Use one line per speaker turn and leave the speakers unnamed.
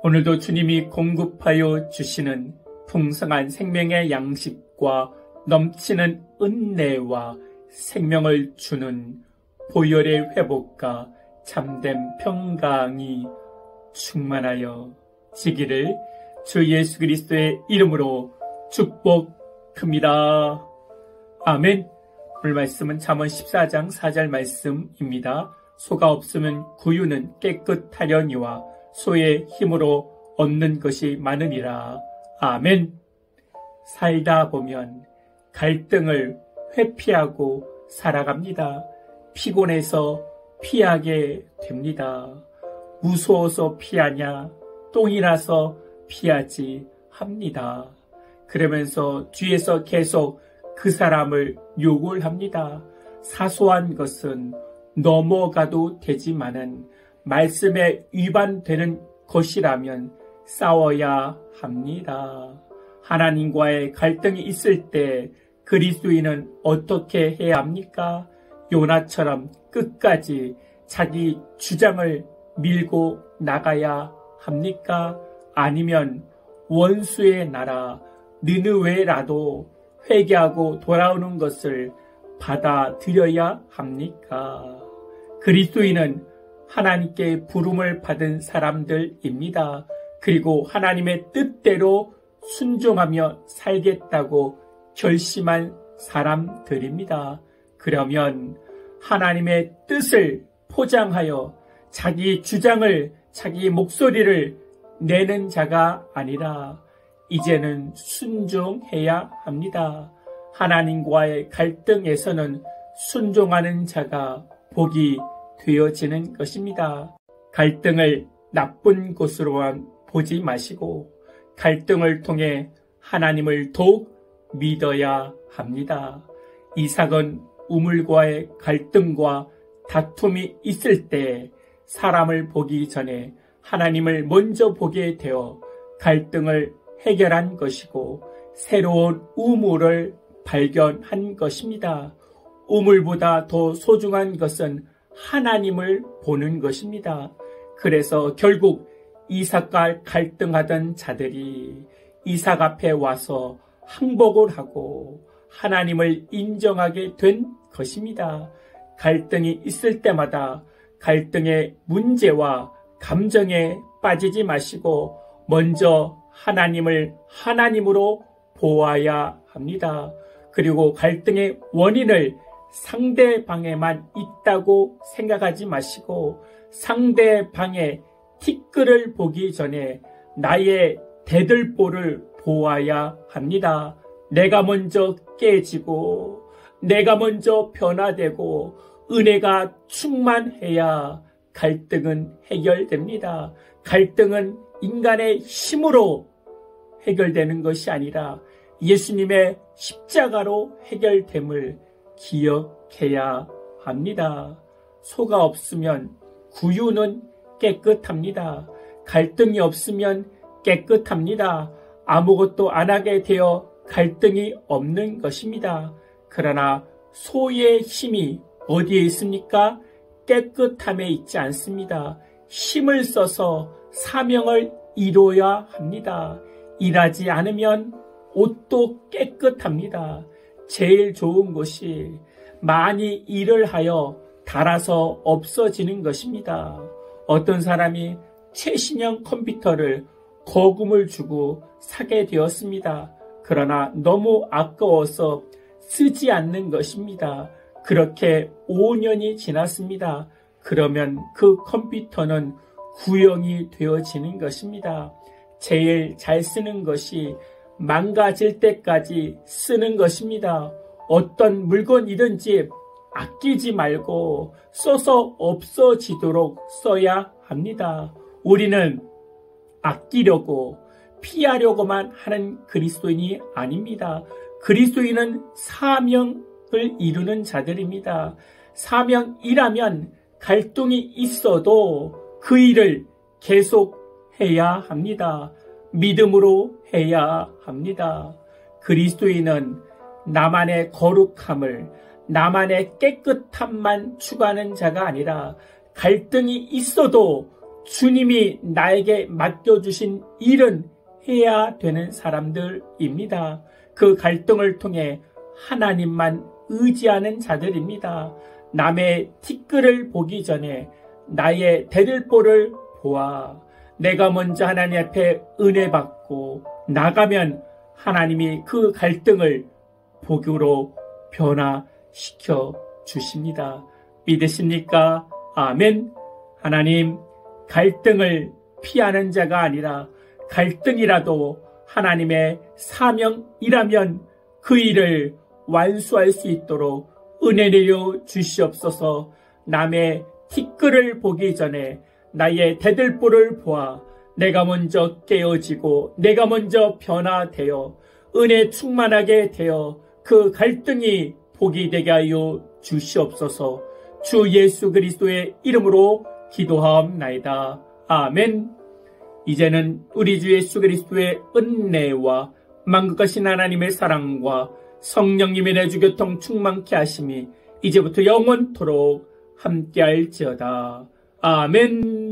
오늘도 주님이 공급하여 주시는 풍성한 생명의 양식과 넘치는 은혜와 생명을 주는 보혈의 회복과 참된 평강이 충만하여 지기를 주 예수 그리스도의 이름으로 축복합니다. 아멘. 오늘 말씀은 잠언 14장 4절 말씀입니다. 소가 없으면 구유는 깨끗하려니와 소의 힘으로 얻는 것이 많으니라. 아멘. 살다 보면 갈등을 회피하고 살아갑니다. 피곤해서 피하게 됩니다. 무서워서 피하냐, 똥이 나서 피하지 합니다. 그러면서 뒤에서 계속 그 사람을 욕을 합니다. 사소한 것은 넘어가도 되지만은 말씀에 위반되는 것이라면 싸워야 합니다. 하나님과의 갈등이 있을 때 그리스도인은 어떻게 해야 합니까? 요나처럼 끝까지 자기 주장을 밀고 나가야 합니까? 아니면 원수의 나라 느느웨라도 회개하고 돌아오는 것을 받아들여야 합니까? 그리스도인은 하나님께 부름을 받은 사람들입니다. 그리고 하나님의 뜻대로 순종하며 살겠다고 결심한 사람들입니다. 그러면 하나님의 뜻을 포장하여 자기 주장을, 자기 목소리를 내는 자가 아니라 이제는 순종해야 합니다. 하나님과의 갈등에서는 순종하는 자가 복이 되어지는 것입니다. 갈등을 나쁜 것으로만 보지 마시고 갈등을 통해 하나님을 더욱 믿어야 합니다. 이삭은 우물과의 갈등과 다툼이 있을 때 사람을 보기 전에 하나님을 먼저 보게 되어 갈등을 해결한 것이고 새로운 우물을 발견한 것입니다. 우물보다 더 소중한 것은 하나님을 보는 것입니다. 그래서 결국 이삭과 갈등하던 자들이 이삭 앞에 와서 항복을 하고 하나님을 인정하게 된 것입니다. 갈등이 있을 때마다 갈등의 문제와 감정에 빠지지 마시고 먼저 하나님을 하나님으로 보아야 합니다. 그리고 갈등의 원인을 상대방에만 있다고 생각하지 마시고 상대방의 티끌을 보기 전에 나의 대들보를 보아야 합니다. 내가 먼저 깨지고 내가 먼저 변화되고 은혜가 충만해야 갈등은 해결됩니다. 갈등은 인간의 힘으로 해결되는 것이 아니라 예수님의 십자가로 해결됨을 기억해야 합니다. 소가 없으면 구유는 깨끗합니다. 갈등이 없으면 깨끗합니다. 아무것도 안 하게 되어 갈등이 없는 것입니다. 그러나 소의 힘이 어디에 있습니까? 깨끗함에 있지 않습니다. 힘을 써서 사명을 이루어야 합니다. 일하지 않으면 옷도 깨끗합니다. 제일 좋은 것이 많이 일을 하여 닳아서 없어지는 것입니다. 어떤 사람이 최신형 컴퓨터를 거금을 주고 사게 되었습니다. 그러나 너무 아까워서 쓰지 않는 것입니다. 그렇게 5년이 지났습니다. 그러면 그 컴퓨터는 구형이 되어지는 것입니다. 제일 잘 쓰는 것이 망가질 때까지 쓰는 것입니다. 어떤 물건이든지 아끼지 말고 써서 없어지도록 써야 합니다. 우리는 아끼려고 피하려고만 하는 그리스도인이 아닙니다. 그리스도인은 사명을 이루는 자들입니다. 사명이라면 갈등이 있어도 그 일을 계속해야 합니다. 믿음으로 해야 합니다. 그리스도인은 나만의 거룩함을, 나만의 깨끗함만 추구하는 자가 아니라 갈등이 있어도 주님이 나에게 맡겨주신 일은 해야 되는 사람들입니다. 그 갈등을 통해 하나님만 의지하는 자들입니다. 남의 티끌을 보기 전에 나의 대들보를 보아 내가 먼저 하나님 앞에 은혜 받고 나가면 하나님이 그 갈등을 복으로 변화시켜 주십니다. 믿으십니까? 아멘. 하나님, 갈등을 피하는 자가 아니라 갈등이라도 하나님의 사명이라면 그 일을 완수할 수 있도록 은혜 내려 주시옵소서. 남의 티끌을 보기 전에 나의 대들보를 보아 내가 먼저 깨어지고 내가 먼저 변화되어 은혜 충만하게 되어 그 갈등이 복이 되게 하여 주시옵소서. 주 예수 그리스도의 이름으로 기도하옵나이다. 아멘. 이제는 우리 주 예수 그리스도의 은혜와 만국하신 하나님의 사랑과 성령님의 내주교통 충만케 하심이 이제부터 영원토록 함께할지어다. 아멘.